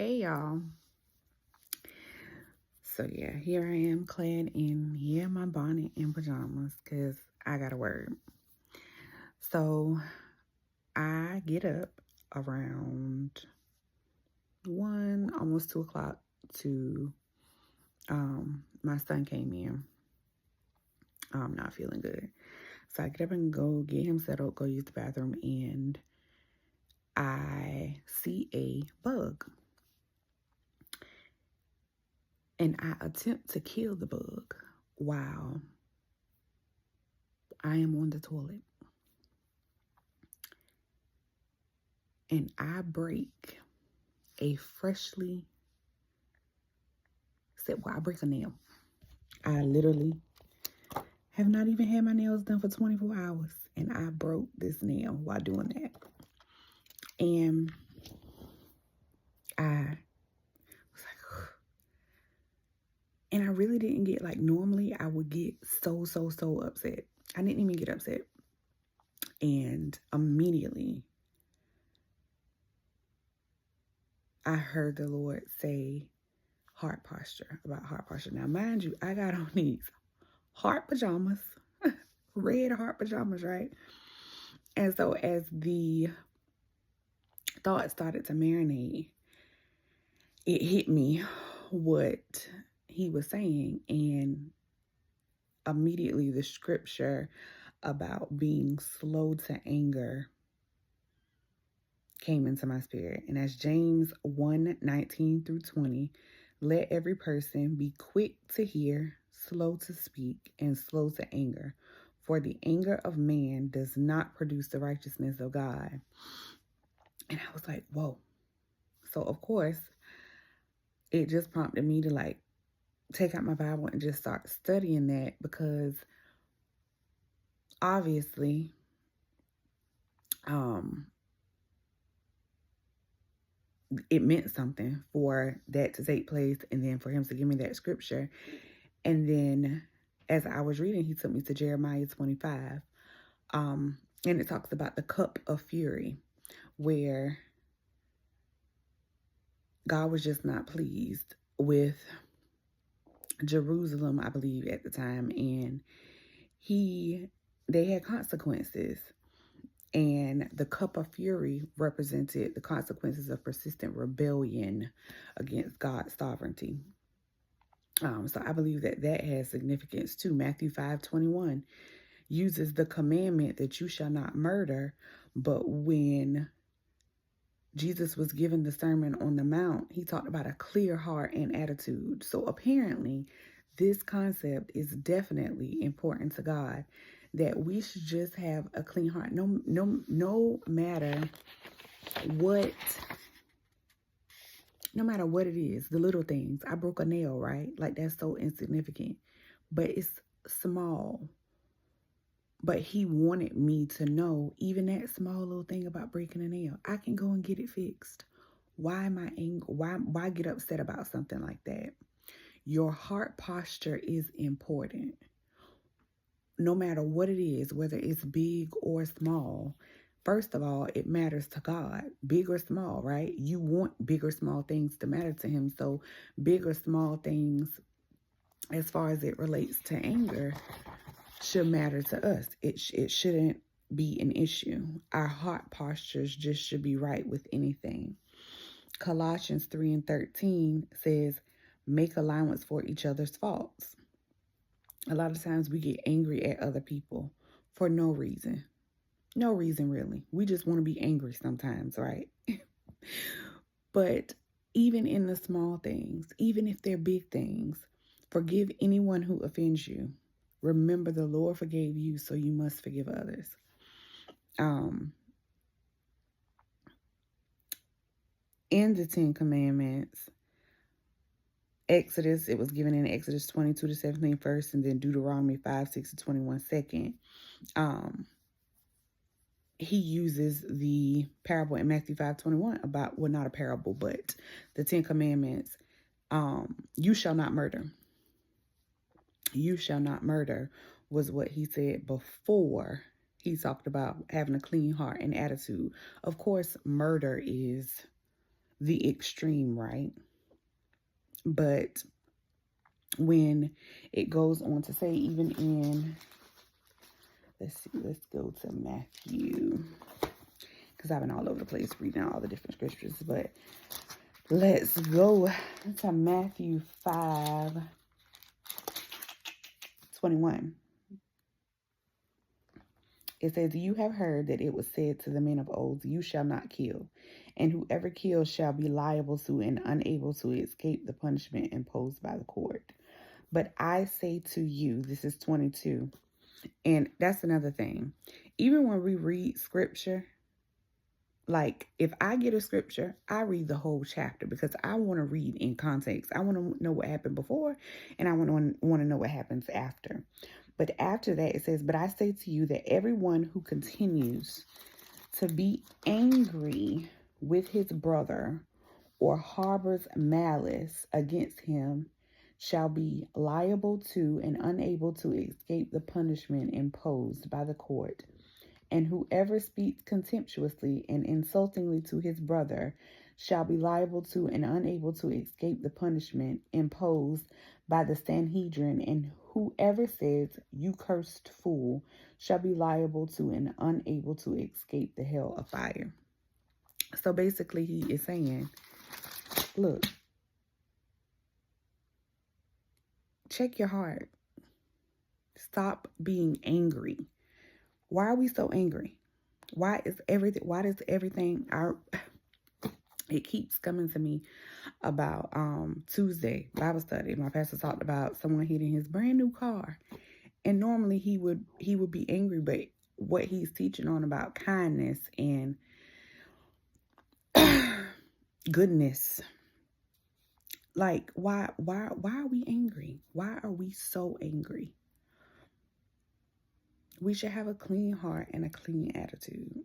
Hey y'all. So yeah, here I am clad in my bonnet and pajamas because I got to work. So I get up around 1, almost 2 o'clock to my son came in. I'm not feeling good. So I get up and go get him settled, go use the bathroom, and I see a bug. And I attempt to kill the bug while I am on the toilet. And I break a freshly I break a nail. I literally have not even had my nails done for 24 hours. And I broke this nail while doing that. And I was like, and I really didn't get normally I would get so upset. I didn't even get upset. And immediately I heard the Lord say about heart posture. Now, mind you, I got on these heart pajamas, red heart pajamas, right? And so as the thought started to marinate, it hit me what he was saying. And immediately the scripture about being slow to anger came into my spirit. And that's James 1:19-20. Let every person be quick to hear, slow to speak, and slow to anger. For the anger of man does not produce the righteousness of God. And I was like, whoa. So, of course, it just prompted me to take out my Bible and just start studying that, because obviously, it meant something for that to take place, and then for him to give me that scripture. And then as I was reading, he took me to Jeremiah 25. And it talks about the cup of fury, where God was just not pleased with Jerusalem, I believe, at the time. And they had consequences. And the cup of fury represented the consequences of persistent rebellion against God's sovereignty. So I believe that has significance too. Matthew 5:21 uses the commandment that you shall not murder. But when Jesus was given the Sermon on the Mount, he talked about a clear heart and attitude. So apparently, this concept is definitely important to God, that we should just have a clean heart. No matter what it is, the little things. I broke a nail, right? That's so insignificant, but it's small. But he wanted me to know, even that small little thing about breaking a nail, I can go and get it fixed. Why am I angry? Why get upset about something like that? Your heart posture is important. No matter what it is, whether it's big or small. First of all, it matters to God, big or small, right? You want big or small things to matter to him. So big or small things, as far as it relates to anger, should matter to us. It shouldn't be an issue. Our heart postures just should be right with anything. Colossians 3:13 says, make allowance for each other's faults. A lot of times we get angry at other people for no reason. No reason, really. We just want to be angry sometimes, right? But even in the small things, even if they're big things, forgive anyone who offends you. Remember, the Lord forgave you, so you must forgive others. In the 10 Commandments, Exodus, it was given in Exodus 22-17 first, and then Deuteronomy 5:6-21 second. He uses the parable in Matthew 5:21 about, well, not a parable, but the 10 Commandments. You shall not murder. You shall not murder was what he said before he talked about having a clean heart and attitude. Of course, murder is the extreme, right? But when it goes on to say, even in, let's go to Matthew, because I've been all over the place reading all the different scriptures, but let's go to Matthew 5:21. It says, you have heard that it was said to the men of old, you shall not kill, and whoever kills shall be liable to and unable to escape the punishment imposed by the court. But I say to you, this is 22, and that's another thing. Even when we read scripture, like if I get a scripture, I read the whole chapter because I want to read in context. I want to know what happened before, and I want to know what happens after. But after that, it says, but I say to you that everyone who continues to be angry with his brother or harbors malice against him shall be liable to and unable to escape the punishment imposed by the court. And whoever speaks contemptuously and insultingly to his brother shall be liable to and unable to escape the punishment imposed by the Sanhedrin. And whoever says, you cursed fool, shall be liable to and unable to escape the hell of fire. So basically he is saying, look, check your heart. Stop being angry. Why are we so angry? Why does everything it keeps coming to me about Tuesday Bible study. My pastor talked about someone hitting his brand new car. And normally he would be angry, but what he's teaching on about kindness and goodness. Like why are we angry? Why are we so angry? We should have a clean heart and a clean attitude.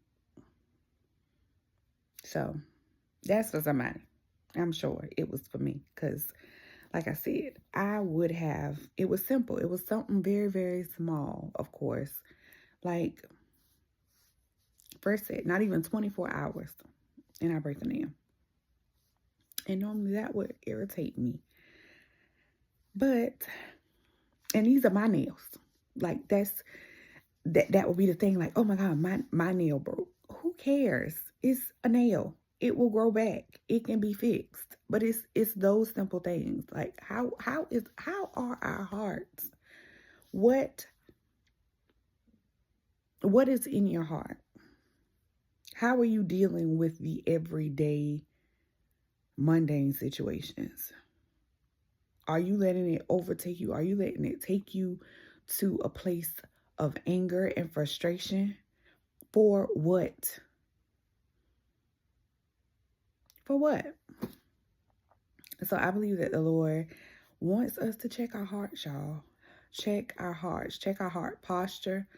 So that's for somebody. I'm sure it was for me because, like I said, it was simple. It was something very, very small, of course. Like, first set, not even 24 hours, and I break a nail. And normally that would irritate me. And these are my nails. Like, that would be the thing. Like, oh my God, my nail broke. Who cares? It's a nail. It will grow back. It can be fixed. But it's those simple things. Like how are our hearts? What is in your heart? How are you dealing with the everyday mundane situations? Are you letting it overtake you? Are you letting it take you to a place of anger and frustration? For what? For what? So I believe that the Lord wants us to check our hearts, y'all. Check our hearts. Check our heart posture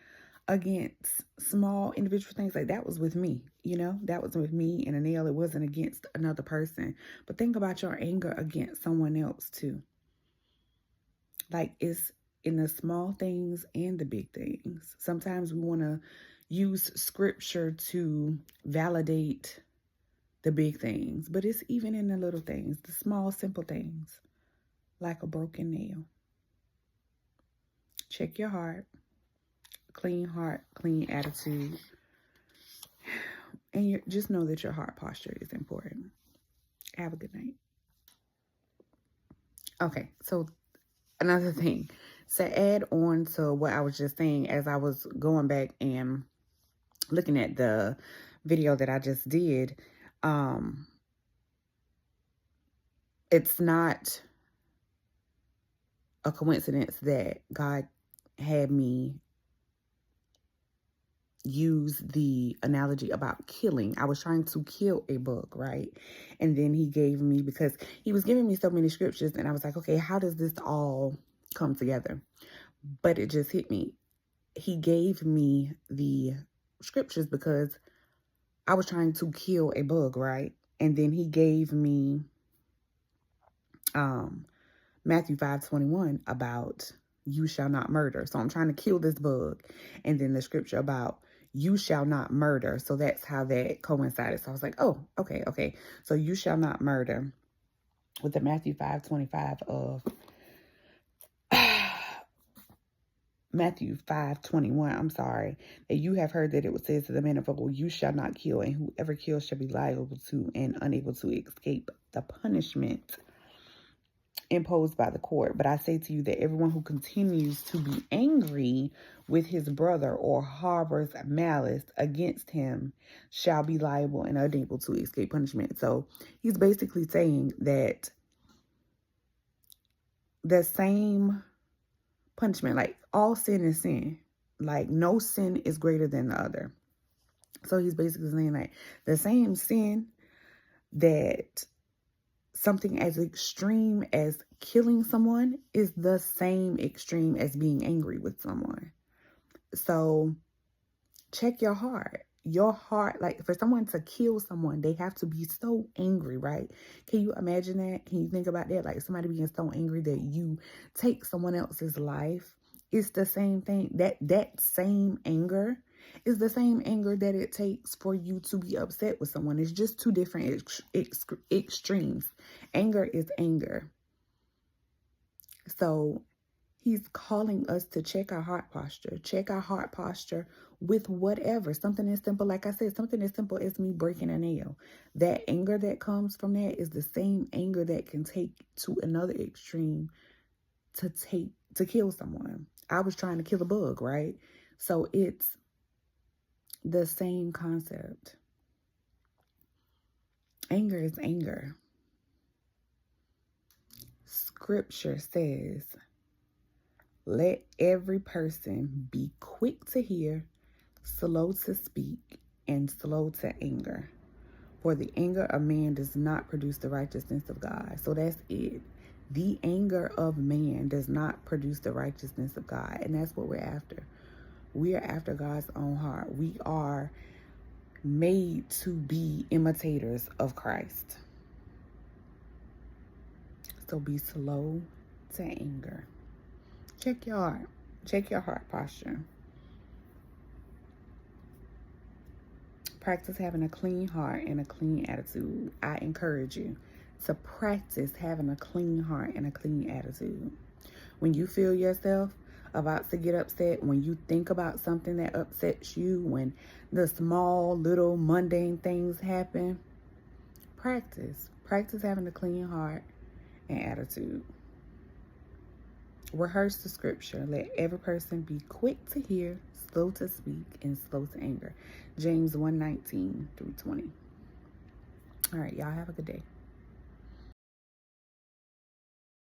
against small individual things. Like that was with me, that was with me and a nail. It wasn't against another person. But think about your anger against someone else too. Like it's in the small things and the big things. Sometimes we want to use scripture to validate the big things, but it's even in the little things, the small, simple things, like a broken nail. Check your heart, clean attitude, and just know that your heart posture is important. Have a good night. Okay, so another thing, to add on to what I was just saying, as I was going back and looking at the video that I just did, it's not a coincidence that God had me use the analogy about killing. I was trying to kill a bug, right? And then he gave me, because he was giving me so many scriptures, and I was like, okay, how does this all come together? But it just hit me. He gave me the scriptures because I was trying to kill a bug, right? And then he gave me Matthew 5:21 about you shall not murder. So I'm trying to kill this bug. And then the scripture about you shall not murder. So that's how that coincided. So I was like, oh, okay. So you shall not murder with the Matthew 5:25 of Matthew 5:21, I'm sorry, that you have heard that it was said to the man of old, you shall not kill, and whoever kills shall be liable to and unable to escape the punishment imposed by the court. But I say to you that everyone who continues to be angry with his brother or harbors malice against him shall be liable and unable to escape punishment. So he's basically saying that the same punishment, like all sin is sin. Like no sin is greater than the other. So he's basically saying like the same sin that something as extreme as killing someone is the same extreme as being angry with someone. So check your heart. Your heart, like for someone to kill someone, they have to be so angry, right? Can you imagine that? Can you think about that? Like somebody being so angry that you take someone else's life. It's the same thing. That same anger is the same anger that it takes for you to be upset with someone. It's just two different extremes. Anger is anger. So he's calling us to check our heart posture. Check our heart posture with whatever. Something as simple, like I said, something as simple as me breaking a nail. That anger that comes from that is the same anger that can take to another extreme to kill someone. I was trying to kill a bug, right? So it's the same concept. Anger is anger. Scripture says, let every person be quick to hear, slow to speak, and slow to anger. For the anger of man does not produce the righteousness of God. So that's it. The anger of man does not produce the righteousness of God. And that's what we're after. We are after God's own heart. We are made to be imitators of Christ. So be slow to anger. Check your heart. Check your heart posture. Practice having a clean heart and a clean attitude. I encourage you to practice having a clean heart and a clean attitude. When you feel yourself about to get upset, when you think about something that upsets you, when the small, little, mundane things happen, practice. Practice having a clean heart and attitude. Rehearse the scripture. Let every person be quick to hear, slow to speak, and slow to anger. James 1:19 through 20. All right, y'all have a good day.